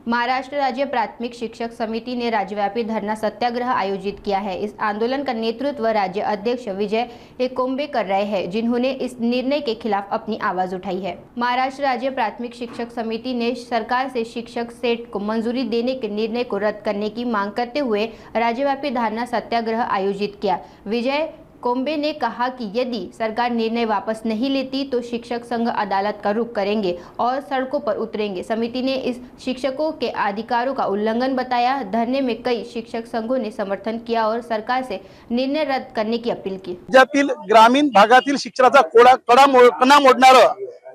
महाराष्ट्र राज्य प्राथमिक शिक्षक समिति ने राज्यव्यापी धरना सत्याग्रह आयोजित किया है। इस आंदोलन का नेतृत्व राज्य अध्यक्ष विजय कोम्बे कर रहे हैं, जिन्होंने इस निर्णय के खिलाफ अपनी आवाज उठाई है। महाराष्ट्र राज्य प्राथमिक शिक्षक समिति ने सरकार से शिक्षक सेट को मंजूरी देने के निर्णय को रद्द करने की मांग करते हुए राज्यव्यापी धरना सत्याग्रह आयोजित किया। विजय कोम्बे ने कहा कि यदि सरकार निर्णय वापस नहीं लेती तो शिक्षक संघ अदालत का रुख करेंगे और सड़कों पर उतरेंगे। समिति ने इस शिक्षकों के अधिकारों का उल्लंघन बताया। धरने में कई शिक्षक संघों ने समर्थन किया और सरकार से निर्णय रद्द करने की अपील की। राज्यातील ग्रामीण भागातील शिक्षणाचा कणा मोडणारा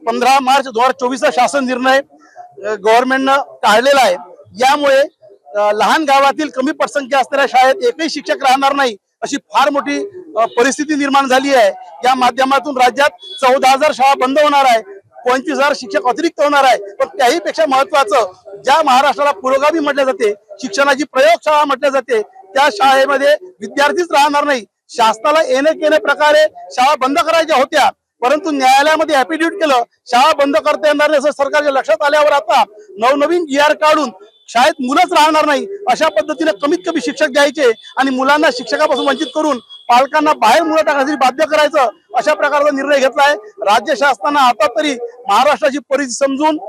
15 मार्च 2024 शासन निर्णय गव्हर्नमेंटने टाळलेला आहे। यामुळे लहान गावातील कमी पटसंख्या असणाऱ्या शाळेत एकही शिक्षक राहणार नाही अशी फार मोठी परिस्थिती निर्माण झाली आहे। या माध्यमातून राज्यात 14,000 शाळा बंद होणार आहे, 25,000 शिक्षक अतिरिक्त होणार आहे। पण त्याही पेक्षा महत्त्वाचं, ज्या महाराष्ट्राला पुरोगामी म्हटले जाते, शिक्षणाची प्रयोगशाळा म्हटले जाते, त्या शाळेमध्ये विद्यार्थीच राहणार नाही। शासनाला येणे प्रकारे शाळा बंद करायच्या होत्या, परंतु न्यायालयामध्ये ॲफिडेव्हिट केलं, शाळा बंद करता येणार नाही असं सरकारच्या लक्षात आल्यावर आता नवनवीन GR काढून शाळेत मुलंच राहणार नाही अशा पद्धतीने कमीत कमी शिक्षक द्यायचे आणि मुलांना शिक्षकापासून वंचित करून पालकांना बाहेर मुलं टाकण्यासाठी बाध्य करायचं, अशा प्रकारचा निर्णय घेतला आहे। राज्य शासनाने आता तरी महाराष्ट्राची परिस्थिती समजून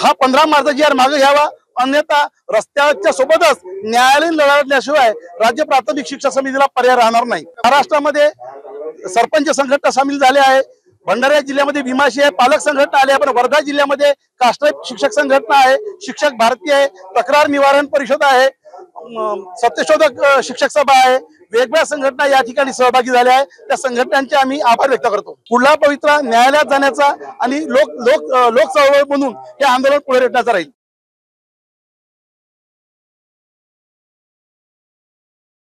हा 15 मार्चचा GR मागे घ्यावा, अन्यथा रस्त्याच्या सोबतच न्यायालयीन लढण्याशिवाय राज्य प्राथमिक शिक्षक समितीला पर्याय राहणार नाही। महाराष्ट्रामध्ये सरपंच संघटना सामील झाले आहे, भंडारा जिल्ह्यामध्ये भीमाशी आहे, पालक संघटना आली आहे, पण वर्धा जिल्ह्यामध्ये काष्ट शिक्षक संघटना आहे, शिक्षक भारती आहे, तक्रार निवारण परिषद आहे, सत्यशोधक शिक्षक सभा आहे, वेगवेगळ्या संघटना या ठिकाणी सहभागी झाल्या आहे। त्या संघटनांचे आम्ही आभार व्यक्त करतो। पुढला पवित्रा न्यायालयात जाण्याचा आणि लोक चळवळ म्हणून हे आंदोलन पुढे रेटण्याचा राहील।